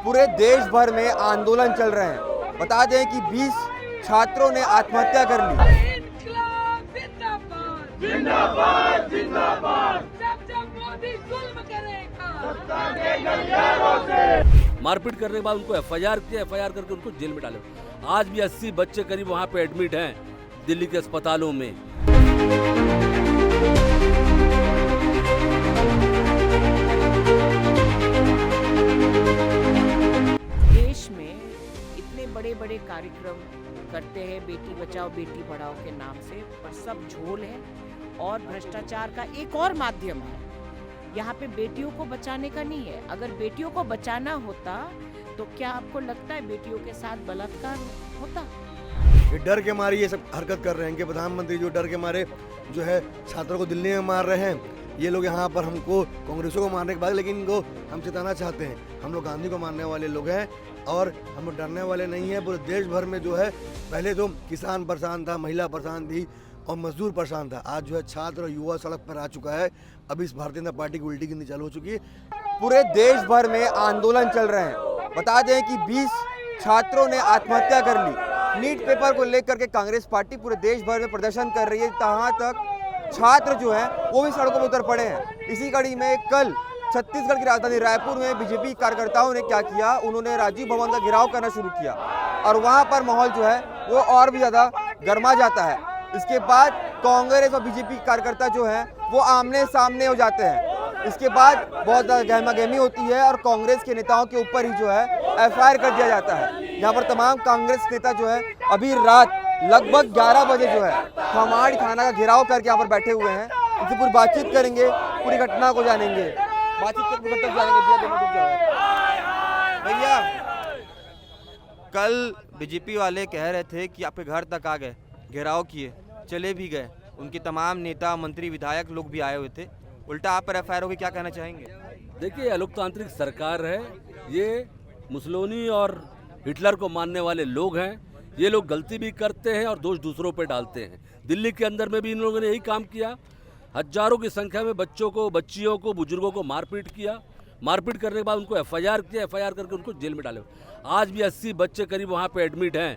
पूरे देश भर में आंदोलन चल रहे हैं। बता दें कि 20 छात्रों ने आत्महत्या कर ली। इन्कलाब जिंदाबाद जिंदाबाद जिंदाबाद जब मोदी जुल्म करेगा सत्ता के गलियारों से मारपीट करने के बाद उनको एफआईआर किया, एफआईआर करके उनको जेल में डाले। आज भी 80 बच्चे करीब वहाँ पे एडमिट हैं दिल्ली के अस्पतालों में। देश में इतने बड़े बड़े कार्यक्रम करते हैं बेटी बचाओ बेटी पढ़ाओ के नाम से, पर सब झोल है और भ्रष्टाचार का एक और माध्यम है। यहाँ पे बेटियों को बचाने का नहीं है। अगर बेटियों को बचाना होता तो क्या आपको लगता है बेटियों के साथ बलात्कार होता? ये डर के मारे ये सब हरकत कर रहे हैं कि प्रधानमंत्री जो डर के मारे जो है छात्रों को दिल्ली में मार रहे हैं। ये लोग यहाँ पर हमको कांग्रेसों को मारने के बाद लेकिन इनको हम चिताना चाहते हैं। हम लोग गांधी को मारने वाले लोग हैं और हम लोग डरने वाले नहीं हैं। पूरे देश भर में जो है पहले तो किसान परेशान था, महिला परेशान थी और मजदूर परेशान था। आज जो है छात्र और युवा सड़क पर आ चुका है। अभी इस भारतीय जनता पार्टी की उल्टी गिनती चालू हो चुकी है। पूरे देश भर में आंदोलन चल रहे हैं। बता दें कि 20 छात्रों ने आत्महत्या कर ली। नीट पेपर को लेकर के कांग्रेस पार्टी पूरे देश भर में प्रदर्शन कर रही है। यहाँ तक छात्र जो हैं वो भी सड़कों पर उतर पड़े हैं। इसी कड़ी में कल छत्तीसगढ़ की राजधानी रायपुर में बीजेपी कार्यकर्ताओं ने क्या किया, उन्होंने राजीव भवन का घेराव करना शुरू किया और वहां पर माहौल जो है वो और भी ज्यादा गर्मा जाता है। इसके बाद कांग्रेस और बीजेपी कार्यकर्ता जो हैं वो आमने सामने हो जाते हैं। इसके बाद बहुत ज़्यादा गहमा गहमी होती है और कांग्रेस के नेताओं के ऊपर ही जो है एफआईआर कर दिया जाता है। यहाँ पर तमाम कांग्रेस नेता जो है अभी रात लगभग 11 बजे जो है खमाड़ी थाना का घेराव करके यहाँ पर बैठे हुए हैं। इनसे पूरी बातचीत करेंगे, पूरी घटना को जानेंगे। बातचीत करके भैया, कल बीजेपी वाले कह रहे थे कि आपके घर तक आ गए, घेराव किए, चले भी गए, उनके तमाम नेता मंत्री विधायक लोग भी आए हुए थे, उल्टा आप पर एफआईआर होगी, क्या कहना चाहेंगे? देखिए, अलोकतांत्रिक सरकार है, ये मुसोलिनी और हिटलर को मानने वाले लोग हैं। ये लोग गलती भी करते हैं और दोष दूसरों पे डालते हैं। दिल्ली के अंदर में भी इन लोगों ने यही काम किया। हजारों की संख्या में बच्चों को, बच्चियों को, बुजुर्गों को मारपीट किया। मारपीट करने के बाद उनको एफआईआर किया, एफआईआर करके उनको जेल में डाले। आज भी 80 बच्चे करीब वहाँ पे एडमिट हैं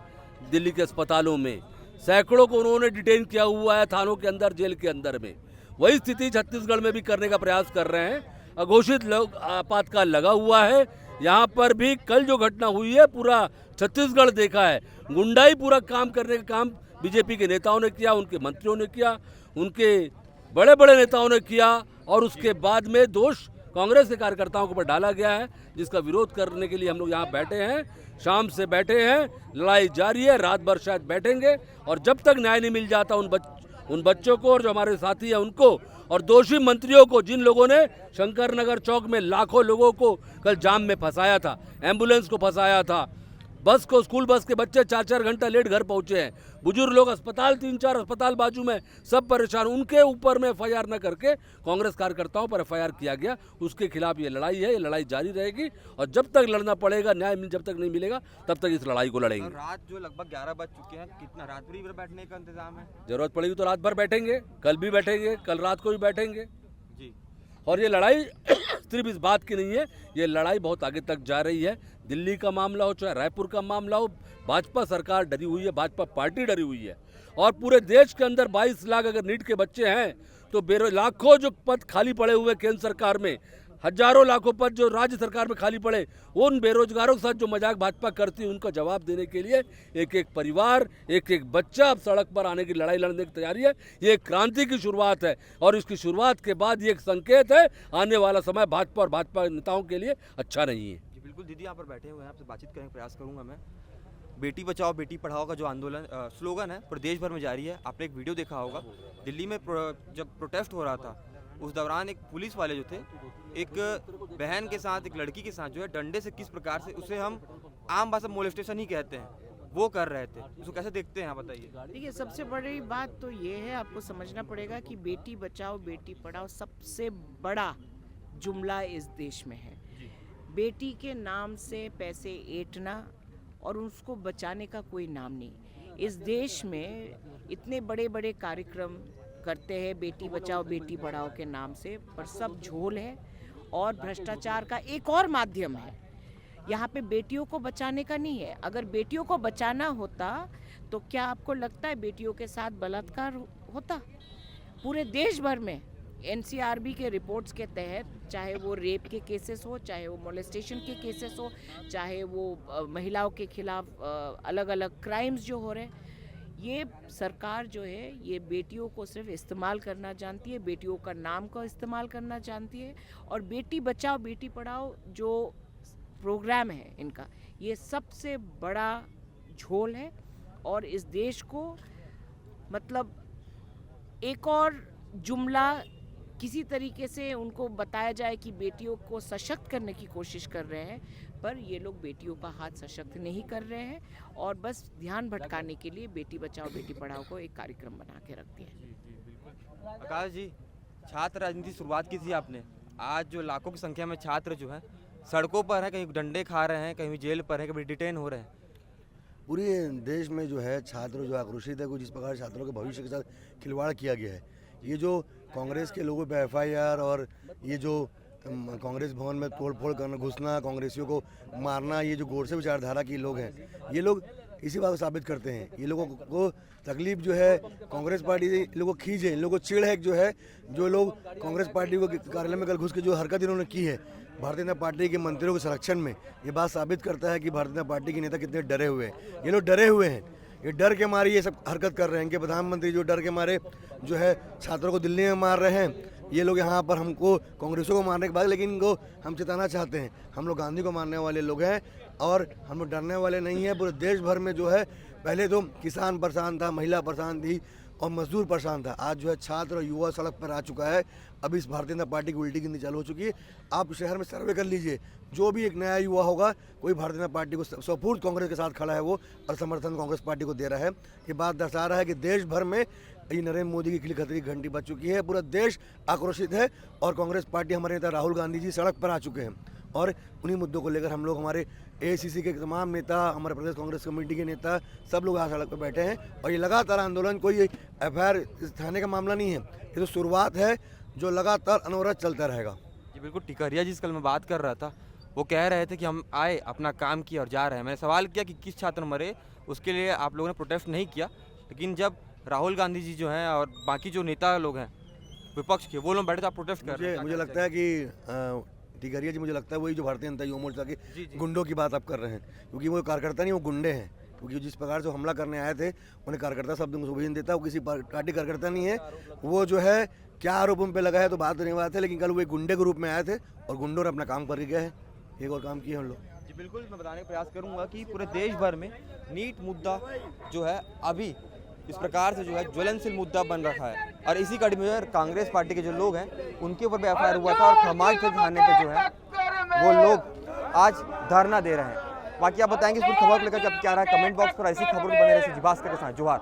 दिल्ली के अस्पतालों में। सैकड़ों को उन्होंने डिटेन किया हुआ है थानों के अंदर, जेल के अंदर में। वही स्थिति छत्तीसगढ़ में भी करने का प्रयास कर रहे हैं। अघोषित लोग आपातकाल लगा हुआ है। यहाँ पर भी कल जो घटना हुई है पूरा छत्तीसगढ़ देखा है। गुंडाई पूरा काम करने का काम बीजेपी के नेताओं ने किया, उनके मंत्रियों ने किया, उनके बड़े बड़े नेताओं ने किया और उसके बाद में दोष कांग्रेस के कार्यकर्ताओं के ऊपर डाला गया है, जिसका विरोध करने के लिए हम लोग यहाँ बैठे हैं। शाम से बैठे हैं, लड़ाई जारी है, रात भर शायद बैठेंगे और जब तक न्याय नहीं मिल जाता उन बच्चों को और जो हमारे साथी हैं उनको और दोषी मंत्रियों को, जिन लोगों ने शंकर नगर चौक में लाखों लोगों को कल जाम में फंसाया था, एम्बुलेंस को फंसाया था, बस को, स्कूल बस के बच्चे 4-4 घंटा लेट घर पहुंचे हैं, बुजुर्ग लोग अस्पताल, 3-4 अस्पताल बाजू में, सब परेशान। उनके ऊपर में एफआईआर न करके कांग्रेस कार्यकर्ताओं पर एफआईआर किया गया। उसके खिलाफ ये लड़ाई है, ये लड़ाई जारी रहेगी और जब तक लड़ना पड़ेगा, न्याय जब तक नहीं मिलेगा तब तक इस लड़ाई को लड़ेंगे। रात जो लगभग 11 बज चुके हैं, कितना रात भर बैठने का इंतजाम है? जरूरत पड़ेगी तो रात भर बैठेंगे, कल भी बैठेंगे, कल रात को भी बैठेंगे जी। और ये लड़ाई सिर्फ इस बात की नहीं है, ये लड़ाई बहुत आगे तक जा रही है। दिल्ली का मामला हो चाहे रायपुर का मामला हो, भाजपा सरकार डरी हुई है, भाजपा पार्टी डरी हुई है और पूरे देश के अंदर 22 लाख अगर नीट के बच्चे हैं तो लाखों जो पद खाली पड़े हुए केंद्र सरकार में, हजारों लाखों पद जो राज्य सरकार में खाली पड़े, उन बेरोजगारों के साथ जो मजाक भाजपा करती है उनका जवाब देने के लिए एक एक परिवार, एक एक बच्चा अब सड़क पर आने की लड़ाई लड़ने की तैयारी है। ये एक क्रांति की शुरुआत है और इसकी शुरुआत के बाद ये एक संकेत है आने वाला समय भाजपा और भाजपा नेताओं के लिए अच्छा नहीं है। जी बिल्कुल दीदी, यहाँ पर बैठे हुए हैं, आपसे बातचीत करने का प्रयास करूँगा मैं। बेटी बचाओ बेटी पढ़ाओ का जो आंदोलन स्लोगन है पूरे देश भर में जारी है। आपने एक वीडियो देखा होगा, दिल्ली में जब प्रोटेस्ट हो रहा था उस दौरान एक पुलिस वाले जो थे एक बहन के साथ, एक लड़की के साथ जो है डंडे से किस प्रकार से, उसे हम आम भाषा मोलेस्टेशन ही कहते हैं, वो कर रहे थे। उसको कैसे देखते हैं आप बताइए? देखिए, सबसे बड़ी बात तो ये है, आपको समझना पड़ेगा कि बेटी बचाओ बेटी पढ़ाओ सबसे बड़ा जुमला इस देश में है। बेटी के नाम से पैसे ऐंठना और उसको बचाने का कोई नाम नहीं। इस देश में इतने बड़े बड़े कार्यक्रम करते हैं बेटी बचाओ बेटी पढ़ाओ के नाम से, पर सब झोल है और भ्रष्टाचार का एक और माध्यम है। यहाँ पे बेटियों को बचाने का नहीं है। अगर बेटियों को बचाना होता तो क्या आपको लगता है बेटियों के साथ बलात्कार होता? पूरे देश भर में एनसीआरबी के रिपोर्ट्स के तहत, चाहे वो रेप के केसेस हो, चाहे वो मोलेस्टेशन के केसेस हो, चाहे वो महिलाओं के खिलाफ अलग अलग क्राइम्स जो हो रहे हैं, ये सरकार जो है ये बेटियों को सिर्फ इस्तेमाल करना जानती है, बेटियों का नाम को इस्तेमाल करना जानती है। और बेटी बचाओ बेटी पढ़ाओ जो प्रोग्राम है इनका, ये सबसे बड़ा झोल है। और इस देश को मतलब एक और जुमला किसी तरीके से उनको बताया जाए कि बेटियों को सशक्त करने की कोशिश कर रहे हैं, पर ये लोग बेटियों का हाथ सशक्त नहीं कर रहे हैं और बस ध्यान भटकाने के लिए बेटी बचाओ बेटी पढ़ाओ को एक कार्यक्रम बना के रख दिया। आकाश जी, छात्र राजनीति शुरुआत की थी आपने, आज जो लाखों की संख्या में छात्र जो है सड़कों पर हैं, कहीं डंडे खा रहे हैं, कहीं जेल पर हैं, कभी डिटेन हो रहे हैं। पूरे देश में जो है छात्र जो आक्रोशित है, जिस प्रकार छात्रों के भविष्य के साथ खिलवाड़ किया गया है, ये जो कांग्रेस के लोगों पे एफआईआर और ये जो कांग्रेस भवन में तोड़फोड़ करना, घुसना, कांग्रेसियों को मारना, ये जो गोडसे विचारधारा के लोग हैं, ये लोग इसी बात को साबित करते हैं। ये लोगों को तकलीफ जो है कांग्रेस पार्टी से, इन लोगों को खींच है, इन लोगों को चिढ़ है जो है, जो लोग कांग्रेस पार्टी को कार्यालय में कल घुस के जो हरकत इन्होंने की है भारतीय जनता पार्टी के मंत्रियों के संरक्षण में, ये बात साबित करता है कि भारतीय जनता पार्टी के नेता कितने डरे हुए हैं। ये लोग डरे हुए हैं, ये डर के मारे ये सब हरकत कर रहे हैं कि प्रधानमंत्री जो डर के मारे जो है छात्रों को दिल्ली में मार रहे हैं। ये लोग यहाँ पर हमको कांग्रेसों को मारने के बाद, लेकिन इनको हम चेताना चाहते हैं, हम लोग गांधी को मारने वाले लोग हैं और हम लोग डरने वाले नहीं हैं। पूरे देश भर में जो है पहले तो किसान परेशान था, महिला परेशान थी और मजदूर परेशान था, आज जो है छात्र और युवा सड़क पर आ चुका है। अब इस भारतीय जनता पार्टी की उल्टी गिनती चालू हो चुकी है। आप शहर में सर्वे कर लीजिए, जो भी एक नया युवा होगा, कोई भारतीय जनता पार्टी को सपूर्द कांग्रेस के साथ खड़ा है वो, और समर्थन कांग्रेस पार्टी को दे रहा है। ये बात दर्शा रहा है कि देश भर में ये नरेंद्र मोदी की खिली खतरी की घंटी बज चुकी है, पूरा देश आक्रोशित है और कांग्रेस पार्टी, हमारे नेता राहुल गांधी जी सड़क पर आ चुके हैं। और उन्हीं मुद्दों को लेकर हम लोग, हमारे एआईसीसी के तमाम नेता, हमारे प्रदेश कांग्रेस कमेटी के नेता, सब लोग आज सड़क पर बैठे हैं। और ये लगातार आंदोलन, कोई एफआईआर थाने का मामला नहीं है, ये तो शुरुआत है जो लगातार अनवरत चलता रहेगा। जी बिल्कुल, टिकरिया जिस कल मैं बात कर रहा था, वो कह रहे थे कि हम आए, अपना काम किया और जा रहे हैं। मैंने सवाल किया कि किस छात्र मरे, उसके लिए आप लोगों ने प्रोटेस्ट नहीं किया, लेकिन जब राहुल गांधी जी जो हैं और बाकी जो नेता लोग हैं विपक्ष के, वो लोग बैठे तो आप प्रोटेस्ट कर रहे हैं। मुझे लगता है कि टिकरिया जी, मुझे लगता है वही जो भारतीय जनता युवा मोर्चा के गुंडों की बात आप कर रहे हैं, क्योंकि वो कार्यकर्ता नहीं, वो गुंडे हैं। क्योंकि जिस प्रकार से हमला करने आए थे, उन्हें कार्यकर्ता शब्द को सुविधा देता, वो किसी पार्टी कार्यकर्ता नहीं है। वो जो है क्या आरोप उन पे लगा है तो बात नहीं बात है, लेकिन कल वो एक गुंडे के रूप में आए थे और गुंडों ने अपना काम करके गए हैं, एक और काम किए हम लोग। जी बिल्कुल, मैं बताने का प्रयास करूंगा कि पूरे देश भर में नीट मुद्दा जो है अभी इस प्रकार से जो है ज्वलनशील मुद्दा बन रखा है, और इसी कड़ी में कांग्रेस पार्टी के जो लोग हैं उनके ऊपर भी एफआईआर हुआ था और खमाज थाने पे जो है वो लोग आज धरना दे रहे हैं। बाकी आप बताएंगे इस खबर को लेकर जब क्या रहा है, कमेंट बॉक्स पर ऐसी खबरों को बने रहे। भास्कर के साथ जोहार।